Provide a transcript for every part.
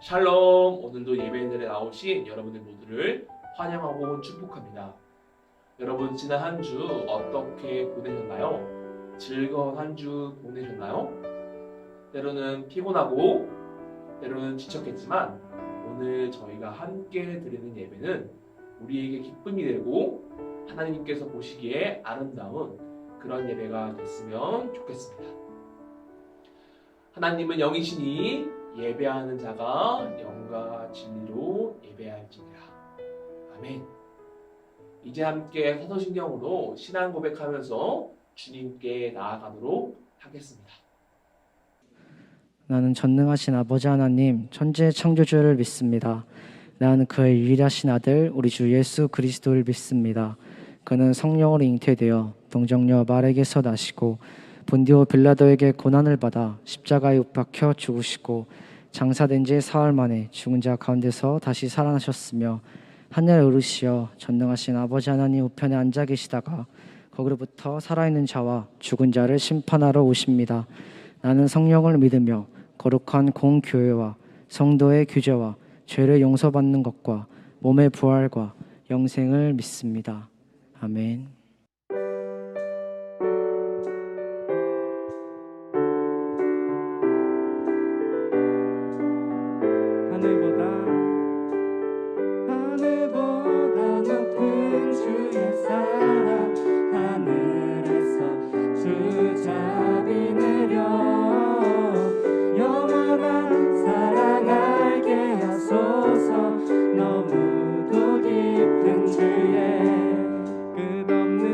샬롬. 오늘도 예배인들에 나오신 여러분들 모두를 환영하고 축복합니다. 여러분 지난 한 주 어떻게 보내셨나요? 즐거운 한 주 보내셨나요? 때로는 피곤하고 때로는 지쳤겠지만 오늘 저희가 함께 드리는 예배는 우리에게 기쁨이 되고 하나님께서 보시기에 아름다운 그런 예배가 됐으면 좋겠습니다. 하나님은 영이시니 예배하는 자가 영과 진리로 예배할지니라. 아멘. 이제 함께 사도신경으로 신앙 고백하면서 주님께 나아가도록 하겠습니다. 나는 전능하신 아버지 하나님, 천지의 창조주를 믿습니다. 나는 그의 유일하신 아들, 우리 주 예수 그리스도를 믿습니다. 그는 성령으로 잉태되어 동정녀 마리아에게서 나시고 본디오 빌라도에게 고난을 받아 십자가에 못 박혀 죽으시고 장사된 지 사흘 만에 죽은 자 가운데서 다시 살아나셨으며 하늘에 오르시어 전능하신 아버지 하나님 우편에 앉아 계시다가 거기로부터 살아있는 자와 죽은 자를 심판하러 오십니다. 나는 성령을 믿으며 거룩한 공교회와 성도의 규제와 죄를 용서받는 것과 몸의 부활과 영생을 믿습니다. 아멘. 하늘보다 높은 주의 사랑, 하늘에서 주잡이 내려 영원한 사랑 알게 하소서. 너무도 깊은 주의 끝없는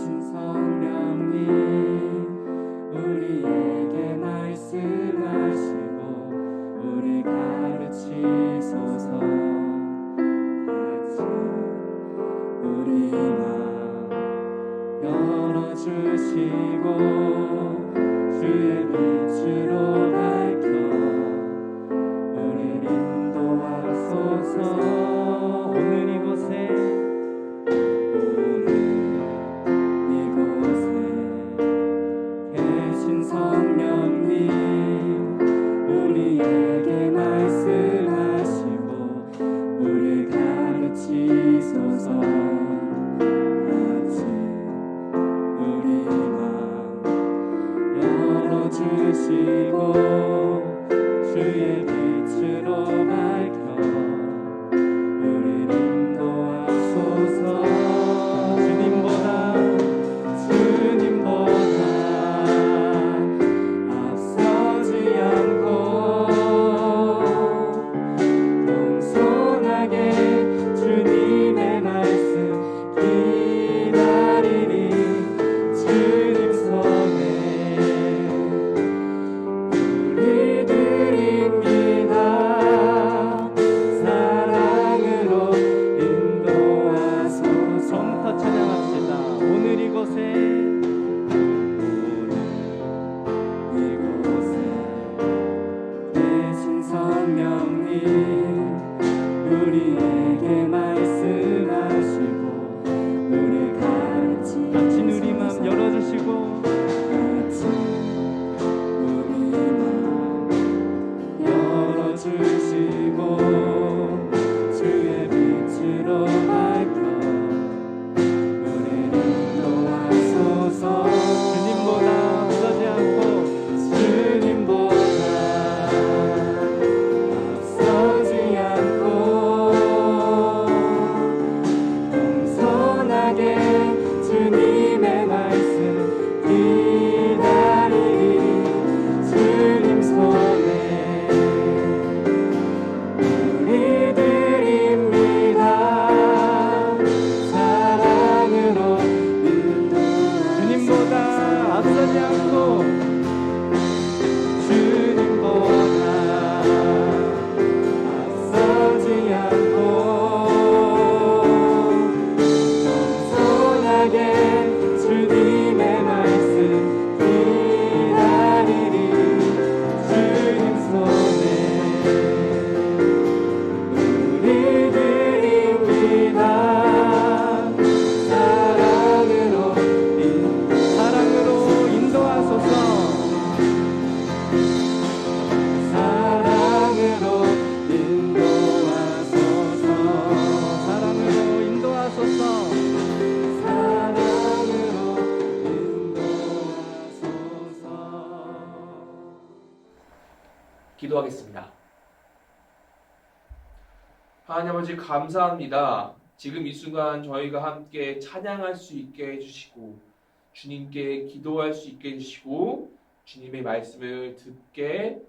대신 성령님 우리에게 말씀하시고 우리 가르치소서. 같이 우리 마음 열어주시고 주의 빛으로 밝혀 우리 인도하소서. 오늘 이곳에 계신 성령님 우리에게 말씀하시고 우리 가르치소서. 같이 우리 마음 열어주시고 주의 빛으로 밝혀 우리 인도하소서. 주님보다 앞서지 않고 겸손하게 주님의 말씀 기다리리. 주님 손에 우리들입니다. 사랑으로 인도하소서. 성부터 찬양합시다. 오늘 이곳에 대신 성령님 우리에게 말씀하시고 우리 같이 우리 마음 열어주시고 같이 우리 마음 열어주시고 주의 빛으로 밝혀 우리 인도하소서. 주님보다 앞서지 않고 주님보다 앞서지 않고 겸손하게 주님의 말씀 기다리리. 주님 손에 우리들입니다. 사랑으로 주님보다 앞서지 않고 주님보다 앞서지 않고 겸손하게 주님의 말씀 기다리리. 주님 손에 우리들입니다. 사랑으로 인도하소서. 사랑으로 인도하소서. 사랑으로 인도하소서. 사랑으로 인도하소서. 기도하겠습니다. 하나님 아버지 감사합니다. 지금 이 순간 저희가 함께 찬양할 수 있게 해주시고 주님께 기도할 수 있게 해주시고 주님의 말씀을 듣게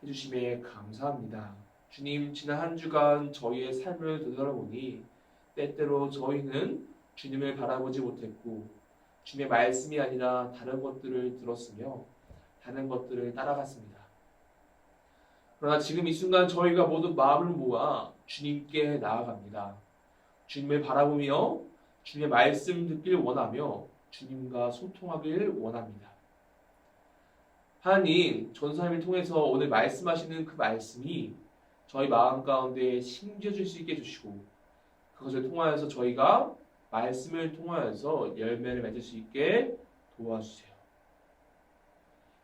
해주심에 감사합니다. 주님, 지난 한 주간 저희의 삶을 되돌아보니 때때로 저희는 주님을 바라보지 못했고 주님의 말씀이 아니라 다른 것들을 들었으며 다른 것들을 따라갔습니다. 그러나 지금 이 순간 저희가 모두 마음을 모아 주님께 나아갑니다. 주님을 바라보며 주님의 말씀 듣길 원하며 주님과 소통하길 원합니다. 하나님, 전사님을 통해서 오늘 말씀하시는 그 말씀이 저희 마음 가운데 심겨질 수 있게 해주시고 그것을 통하여서 저희가 말씀을 통하여서 열매를 맺을 수 있게 도와주세요.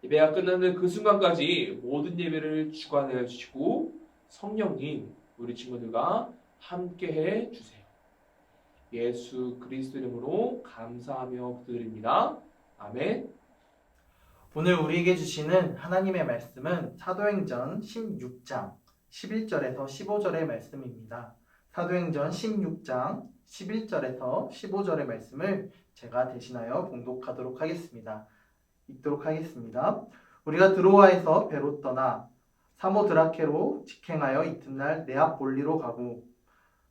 예배가 끝나는 그 순간까지 모든 예배를 주관해 주시고 성령님, 우리 친구들과 함께해 주세요. 예수 그리스도 이름으로 감사하며 기도드립니다. 아멘. 오늘 우리에게 주시는 하나님의 말씀은 사도행전 16장 11절에서 15절의 말씀입니다. 사도행전 16장 11절에서 15절의 말씀을 제가 대신하여 봉독하도록 하겠습니다. 읽도록 하겠습니다. 우리가 드로아에서 배로 떠나 사모드라케로 직행하여 이튿날 네아폴리로 가고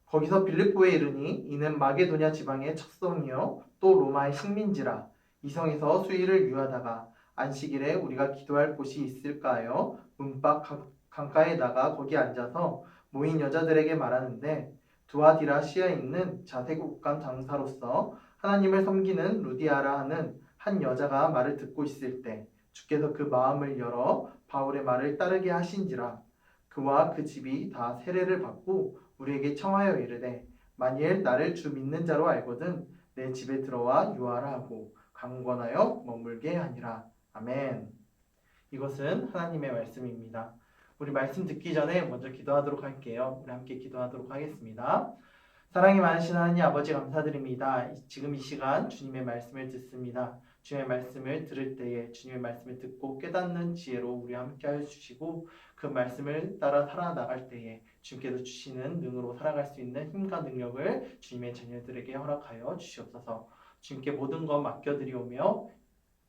거기서 빌립보에 이르니 이는 마게도냐 지방의 첫 성이요 또 로마의 식민지라. 이성에서 수일을 유하다가 안식일에 우리가 기도할 곳이 있을까요? 문밖 강가에 나가 거기 앉아서 모인 여자들에게 말하는데 두아디라시아에 있는 자색국간 장사로서 하나님을 섬기는 루디아라 하는 한 여자가 말을 듣고 있을 때 주께서 그 마음을 열어 바울의 말을 따르게 하신지라. 그와 그 집이 다 세례를 받고 우리에게 청하여 이르되 만일 나를 주 믿는 자로 알거든 내 집에 들어와 유하라 하고 강권하여 머물게 하니라. 아멘. 이것은 하나님의 말씀입니다. 우리 말씀 듣기 전에 먼저 기도하도록 할게요. 우리 함께 기도하도록 하겠습니다. 사랑이 많으신 하나님 아버지 감사드립니다. 지금 이 시간 주님의 말씀을 듣습니다. 주님의 말씀을 들을 때에 주님의 말씀을 듣고 깨닫는 지혜로 우리 함께 하여 주시고 그 말씀을 따라 살아나갈 때에 주님께서 주시는 능으로 살아갈 수 있는 힘과 능력을 주님의 자녀들에게 허락하여 주시옵소서. 주님께 모든 것 맡겨드리오며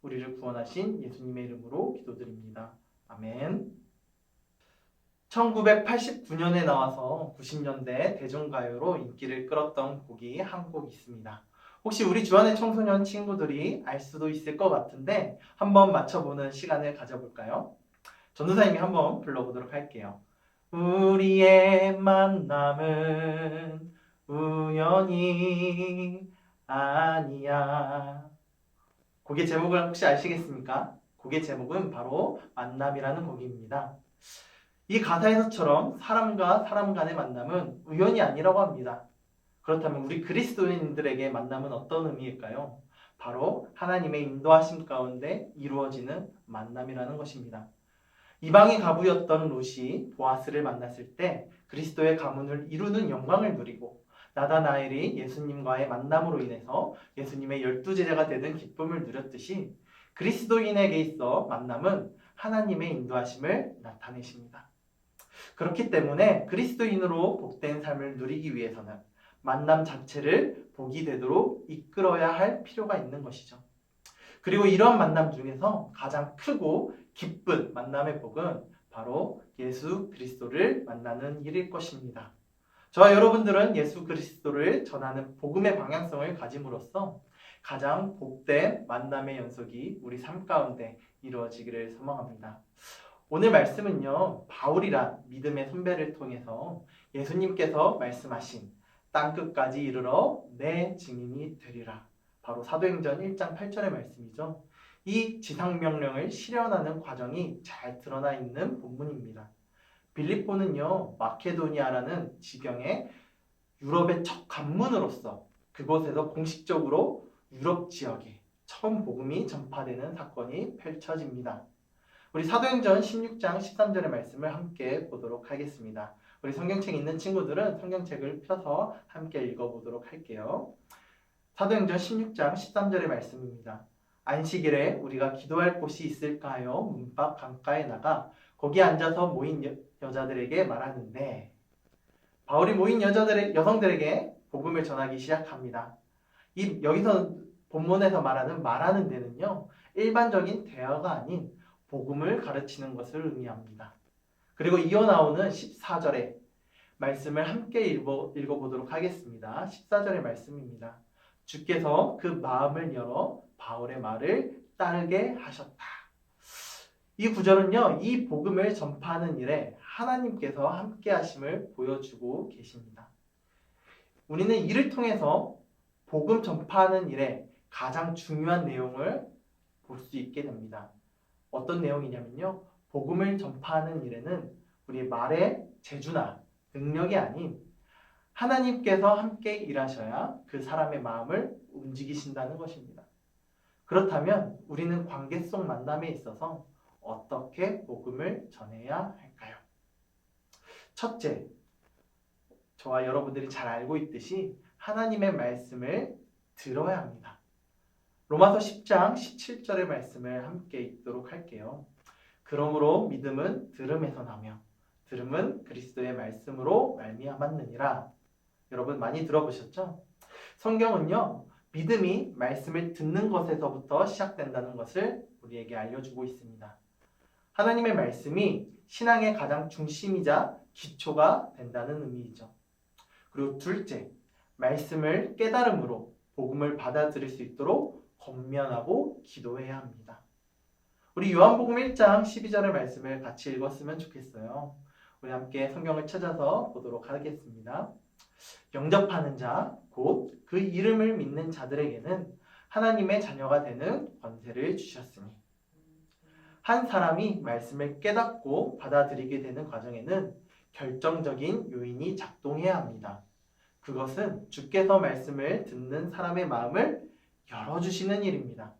우리를 구원하신 예수님의 이름으로 기도드립니다. 아멘. 1989년에 나와서 90년대 대중가요로 인기를 끌었던 곡이 한 곡 있습니다. 혹시 우리 주안의 청소년 친구들이 알 수도 있을 것 같은데 한번 맞춰보는 시간을 가져볼까요? 전도사님이 한번 불러보도록 할게요. 우리의 만남은 우연이 아니야. 곡의 제목을 혹시 아시겠습니까? 곡의 제목은 바로 만남이라는 곡입니다. 이 가사에서처럼 사람과 사람 간의 만남은 우연이 아니라고 합니다. 그렇다면 우리 그리스도인들에게 만남은 어떤 의미일까요? 바로 하나님의 인도하심 가운데 이루어지는 만남이라는 것입니다. 이방의 가부였던 롯이 보아스를 만났을 때 그리스도의 가문을 이루는 영광을 누리고 나다나엘이 예수님과의 만남으로 인해서 예수님의 12제자가 되는 기쁨을 누렸듯이 그리스도인에게 있어 만남은 하나님의 인도하심을 나타내십니다. 그렇기 때문에 그리스도인으로 복된 삶을 누리기 위해서는 만남 자체를 복이 되도록 이끌어야 할 필요가 있는 것이죠. 그리고 이런 만남 중에서 가장 크고 기쁜 만남의 복은 바로 예수 그리스도를 만나는 일일 것입니다. 저와 여러분들은 예수 그리스도를 전하는 복음의 방향성을 가짐으로써 가장 복된 만남의 연속이 우리 삶 가운데 이루어지기를 소망합니다. 오늘 말씀은요, 바울이란 믿음의 선배를 통해서 예수님께서 말씀하신 땅끝까지 이르러 내 증인이 되리라. 바로 사도행전 1장 8절의 말씀이죠. 이 지상명령을 실현하는 과정이 잘 드러나 있는 본문입니다. 빌립보는요, 마케도니아라는 지경의 유럽의 첫 관문으로서 그곳에서 공식적으로 유럽 지역에 처음 복음이 전파되는 사건이 펼쳐집니다. 우리 사도행전 16장 13절의 말씀을 함께 보도록 하겠습니다. 우리 성경책 있는 친구들은 성경책을 펴서 함께 읽어보도록 할게요. 사도행전 16장 13절의 말씀입니다. 안식일에 우리가 기도할 곳이 있을까요? 문밖 강가에 나가 거기 앉아서 모인 여자들에게 말하는데 바울이 모인 여성들에게 복음을 전하기 시작합니다. 여기서 본문에서 말하는 데는요, 일반적인 대화가 아닌 복음을 가르치는 것을 의미합니다. 그리고 이어 나오는 14절의 말씀을 함께 읽어보도록 하겠습니다. 14절의 말씀입니다. 주께서 그 마음을 열어 바울의 말을 따르게 하셨다. 이 구절은요, 이 복음을 전파하는 일에 하나님께서 함께 하심을 보여주고 계십니다. 우리는 이를 통해서 복음 전파하는 일에 가장 중요한 내용을 볼 수 있게 됩니다. 어떤 내용이냐면요, 복음을 전파하는 일에는 우리의 말의 재주나 능력이 아닌 하나님께서 함께 일하셔야 그 사람의 마음을 움직이신다는 것입니다. 그렇다면 우리는 관계 속 만남에 있어서 어떻게 복음을 전해야 할까요? 첫째, 저와 여러분들이 잘 알고 있듯이 하나님의 말씀을 들어야 합니다. 로마서 10장 17절의 말씀을 함께 읽도록 할게요. 그러므로 믿음은 들음에서 나며 들음은 그리스도의 말씀으로 말미암았느니라. 여러분 많이 들어보셨죠? 성경은요, 믿음이 말씀을 듣는 것에서부터 시작된다는 것을 우리에게 알려주고 있습니다. 하나님의 말씀이 신앙의 가장 중심이자 기초가 된다는 의미이죠. 그리고 둘째, 말씀을 깨달음으로 복음을 받아들일 수 있도록 권면하고 기도해야 합니다. 우리 요한복음 1장 12절의 말씀을 같이 읽었으면 좋겠어요. 우리 함께 성경을 찾아서 보도록 하겠습니다. 영접하는 자, 곧 그 이름을 믿는 자들에게는 하나님의 자녀가 되는 권세를 주셨으니, 한 사람이 말씀을 깨닫고 받아들이게 되는 과정에는 결정적인 요인이 작동해야 합니다. 그것은 주께서 말씀을 듣는 사람의 마음을 열어주시는 일입니다.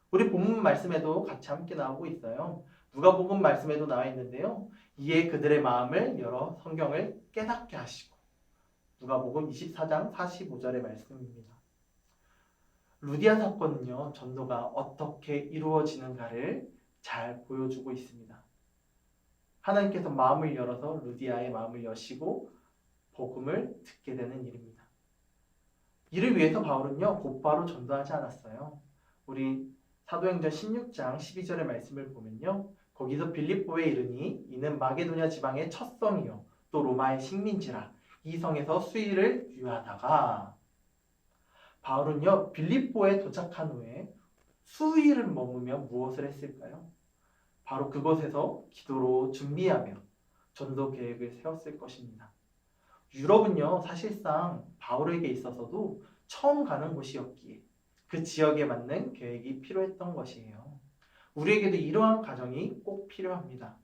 우리 본문 말씀에도 같이 함께 나오고 있어요. 누가복음 말씀에도 나와 있는데요. 이에 그들의 마음을 열어 성경을 깨닫게 하시고, 누가복음 24장 45절의 말씀입니다. 루디아 사건은요, 전도가 어떻게 이루어지는가를 잘 보여주고 있습니다. 하나님께서 마음을 열어서 루디아의 마음을 여시고 복음을 듣게 되는 일입니다. 이를 위해서 바울은요, 곧바로 전도하지 않았어요. 우리 사도행전 16장 12절의 말씀을 보면요, 거기서 빌립보에 이르니 이는 마게도냐 지방의 첫 성이요 또 로마의 식민지라 이 성에서 수일을 유하다가, 바울은요 빌립보에 도착한 후에 수일을 머무며 무엇을 했을까요? 바로 그곳에서 기도로 준비하며 전도 계획을 세웠을 것입니다. 유럽은요 사실상 바울에게 있어서도 처음 가는 곳이었기에 그 지역에 맞는 계획이 필요했던 것이에요. 우리에게도 이러한 과정이 꼭 필요합니다.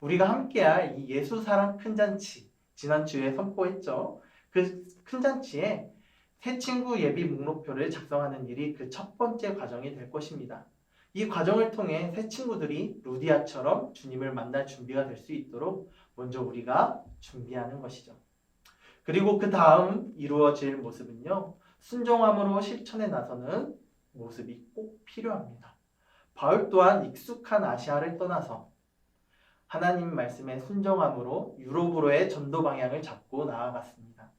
우리가 함께할 이 예수 사랑 큰 잔치, 지난주에 선포했죠. 그 큰 잔치에 새 친구 예비 목록표를 작성하는 일이 그 첫 번째 과정이 될 것입니다. 이 과정을 통해 새 친구들이 루디아처럼 주님을 만날 준비가 될 수 있도록 먼저 우리가 준비하는 것이죠. 그리고 그 다음 이루어질 모습은요, 순종함으로 실천에 나서는 모습이 꼭 필요합니다. 바울 또한 익숙한 아시아를 떠나서 하나님 말씀에 순종함으로 유럽으로의 전도 방향을 잡고 나아갔습니다.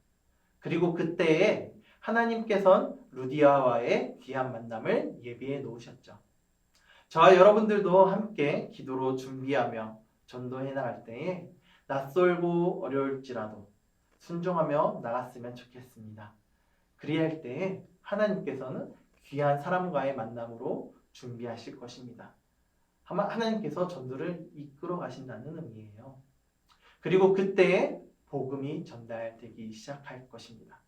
그리고 그때에 하나님께서는 루디아와의 귀한 만남을 예비해 놓으셨죠. 저와 여러분들도 함께 기도로 준비하며 전도해 나갈 때에 낯설고 어려울지라도 순종하며 나갔으면 좋겠습니다. 그리할 때에 하나님께서는 귀한 사람과의 만남으로 준비하실 것입니다. 하나님께서 전도를 이끌어 가신다는 의미예요. 그리고 그때에 복음이 전달되기 시작할 것입니다.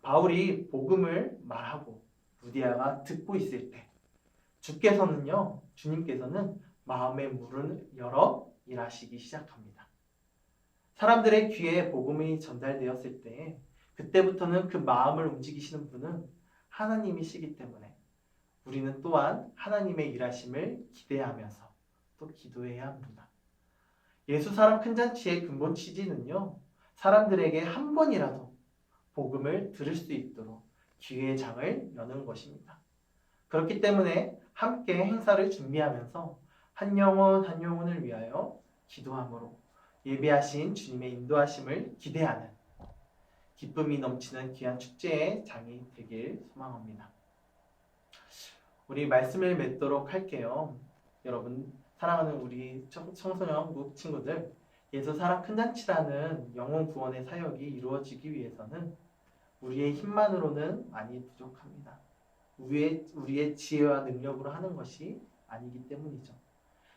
바울이 복음을 말하고 루디아가 듣고 있을 때 주님께서는 마음의 문을 열어 일하시기 시작합니다. 사람들의 귀에 복음이 전달되었을 때 그때부터는 그 마음을 움직이시는 분은 하나님이시기 때문에 우리는 또한 하나님의 일하심을 기대하면서 또 기도해야 합니다. 예수 사랑 큰 잔치의 근본 취지는요, 사람들에게 한 번이라도 복음을 들을 수 있도록 기회의 장을 여는 것입니다. 그렇기 때문에 함께 행사를 준비하면서 한 영혼 한 영혼을 위하여 기도함으로 예비하신 주님의 인도하심을 기대하는 기쁨이 넘치는 귀한 축제의 장이 되길 소망합니다. 우리 말씀을 맺도록 할게요. 여러분, 사랑하는 우리 청소년 친구들, 예수 사랑 큰 잔치라는 영혼 구원의 사역이 이루어지기 위해서는 우리의 힘만으로는 많이 부족합니다. 우리의 지혜와 능력으로 하는 것이 아니기 때문이죠.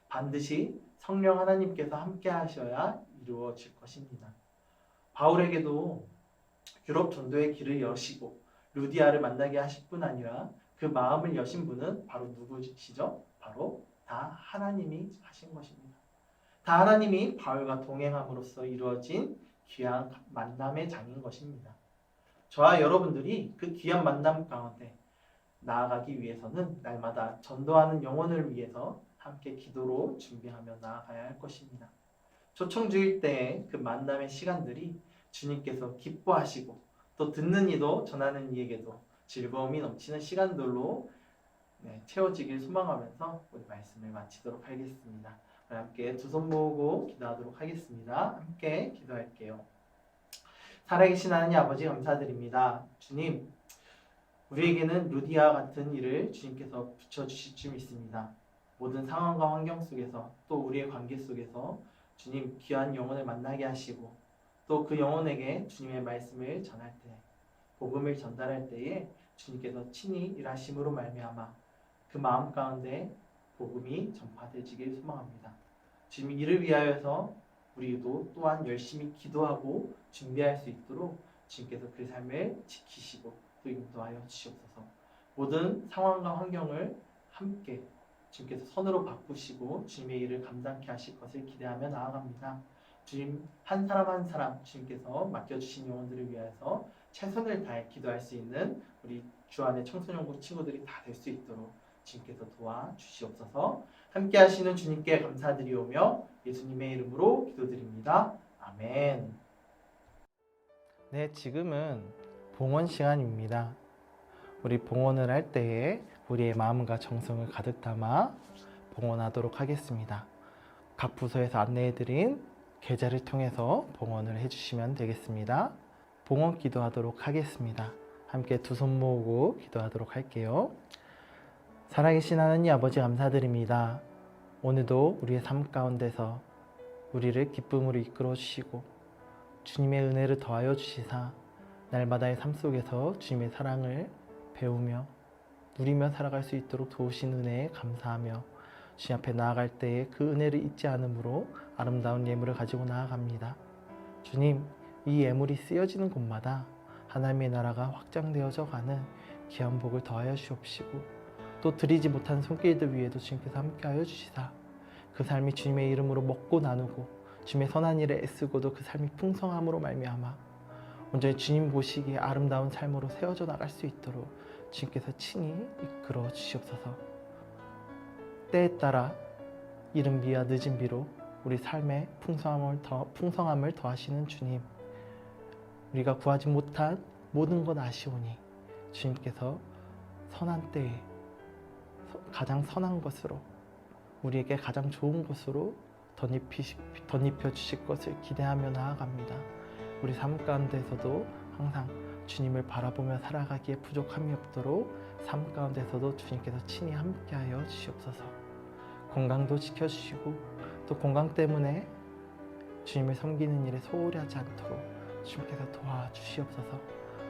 반드시 성령 하나님께서 함께 하셔야 이루어질 것입니다. 바울에게도 유럽 전도의 길을 여시고 루디아를 만나게 하실 뿐 아니라 그 마음을 여신 분은 바로 누구시죠? 바로 다 하나님이 하신 것입니다. 다 하나님이 바울과 동행함으로써 이루어진 귀한 만남의 장인 것입니다. 저와 여러분들이 그 귀한 만남 가운데 나아가기 위해서는 날마다 전도하는 영혼을 위해서 함께 기도로 준비하며 나아가야 할 것입니다. 초청주일 때의 그 만남의 시간들이 주님께서 기뻐하시고 또 듣는 이도 전하는 이에게도 즐거움이 넘치는 시간들로 채워지길 소망하면서 우리 말씀을 마치도록 하겠습니다. 함께 두 손 모으고 기도하도록 하겠습니다. 함께 기도할게요. 살아계신 하나님 아버지 감사드립니다. 주님, 우리에게는 루디아 같은 일을 주님께서 붙여주실 줄 믿습니다. 모든 상황과 환경 속에서 또 우리의 관계 속에서 주님 귀한 영혼을 만나게 하시고 또 그 영혼에게 주님의 말씀을 전할 때, 복음을 전달할 때에 주님께서 친히 일하심으로 말미암아 그 마음 가운데 복음이 전파되지길 소망합니다. 주님 이를 위하여서 우리도 또한 열심히 기도하고 준비할 수 있도록 주님께서 그 삶을 지키시고 또 인도하여 주시옵소서. 모든 상황과 환경을 함께 주님께서 선으로 바꾸시고 주님의 일을 감당케 하실 것을 기대하며 나아갑니다. 주님 한 사람 한 사람 주님께서 맡겨주신 영혼들을 위해서 최선을 다해 기도할 수 있는 우리 주안의 청소년국 친구들이 다 될 수 있도록 주님께서 도와주시옵소서. 함께 하시는 주님께 감사드리오며 예수님의 이름으로 기도드립니다. 아멘. 네, 지금은 봉헌 시간입니다. 우리 봉헌을 할 때에 우리의 마음과 정성을 가득 담아 봉헌하도록 하겠습니다. 각 부서에서 안내해드린 계좌를 통해서 봉헌을 해주시면 되겠습니다. 봉헌 기도하도록 하겠습니다. 함께 두 손 모으고 기도하도록 할게요. 살아계신 하나님 아버지 감사드립니다. 오늘도 우리의 삶 가운데서 우리를 기쁨으로 이끌어 주시고 주님의 은혜를 더하여 주시사 날마다의 삶 속에서 주님의 사랑을 배우며 누리며 살아갈 수 있도록 도우신 은혜에 감사하며 주님 앞에 나아갈 때에 그 은혜를 잊지 않으므로 아름다운 예물을 가지고 나아갑니다. 주님, 이 예물이 쓰여지는 곳마다 하나님의 나라가 확장되어져 가는 귀한 복을 더하여 주옵시고 또 드리지 못한 손길들 위에도 주님께서 함께하여 주시사 그 삶이 주님의 이름으로 먹고 나누고 주님의 선한 일에 애쓰고도 그 삶이 풍성함으로 말미암아 온전히 주님 보시기에 아름다운 삶으로 세워져 나갈 수 있도록 주님께서 친히 이끌어 주시옵소서. 때에 따라 이른 비와 늦은 비로 우리 삶의 풍성함을 더하시는 주님, 우리가 구하지 못한 모든 것 아시오니 주님께서 선한 때에 가장 선한 것으로 우리에게 가장 좋은 것으로 덧입혀 주실 것을 기대하며 나아갑니다. 우리 삶 가운데서도 항상 주님을 바라보며 살아가기에 부족함이 없도록 삶 가운데서도 주님께서 친히 함께하여 주시옵소서. 건강도 지켜주시고 또 건강 때문에 주님을 섬기는 일에 소홀히 하지 않도록 주님께서 도와주시옵소서.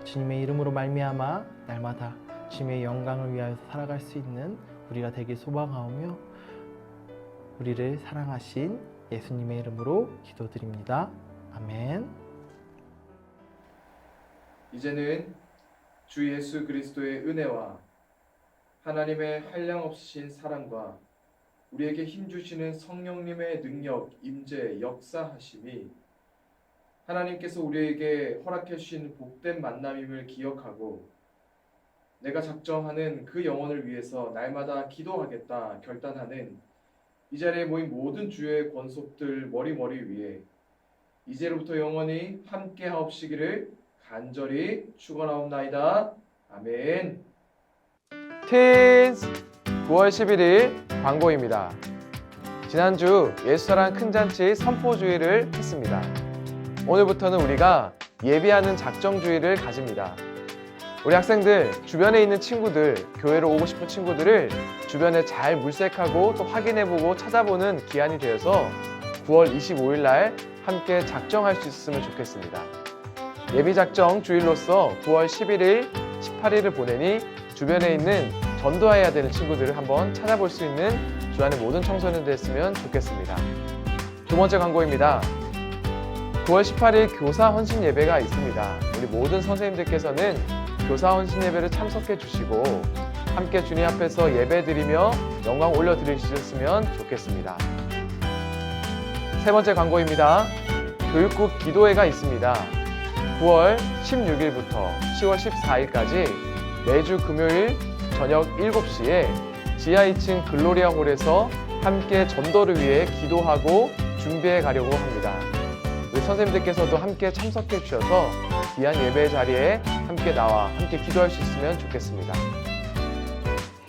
주님의 이름으로 말미암아 날마다 주님의 영광을 위하여 살아갈 수 있는 우리가 되길 소망하오며 우리를 사랑하신 예수님의 이름으로 기도드립니다. 아멘. 이제는 주 예수 그리스도의 은혜와 하나님의 한량없으신 사랑과 우리에게 힘주시는 성령님의 능력, 임재, 역사하심이 하나님께서 우리에게 허락해 주신 복된 만남임을 기억하고 내가 작정하는 그 영혼을 위해서 날마다 기도하겠다 결단하는 이 자리에 모인 모든 주의 권속들 머리 위에 이제로부터 영원히 함께 하옵시기를 간절히 축원하옵나이다. 아멘. 틴스 9월 11일 광고입니다. 지난주 예수사랑 큰잔치 선포주의를 했습니다. 오늘부터는 우리가 예비하는 작정주의를 가집니다. 우리 학생들, 주변에 있는 친구들, 교회로 오고 싶은 친구들을 주변에 잘 물색하고 또 확인해보고 찾아보는 기한이 되어서 9월 25일 날 함께 작정할 수 있었으면 좋겠습니다. 예비작정 주일로서 9월 11일, 18일을 보내니 주변에 있는 전도해야 되는 친구들을 한번 찾아볼 수 있는 주안의 모든 청소년들 했으면 좋겠습니다. 두 번째 광고입니다. 9월 18일 교사 헌신 예배가 있습니다. 우리 모든 선생님들께서는 교사 헌신 예배를 참석해 주시고 함께 주님 앞에서 예배 드리며 영광 올려 드리셨으면 좋겠습니다. 세 번째 광고입니다. 교육국 기도회가 있습니다. 9월 16일부터 10월 14일까지 매주 금요일 저녁 7시에 지하 2층 글로리아 홀에서 함께 전도를 위해 기도하고 준비해 가려고 합니다. 우리 선생님들께서도 함께 참석해 주셔서 귀한 예배 자리에 함께 나와 함께 기도할 수 있으면 좋겠습니다.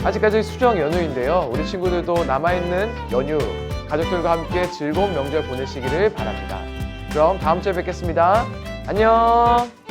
아직까지 수정 연휴인데요. 우리 친구들도 남아있는 연휴 가족들과 함께 즐거운 명절 보내시기를 바랍니다. 그럼 다음 주에 뵙겠습니다. 안녕.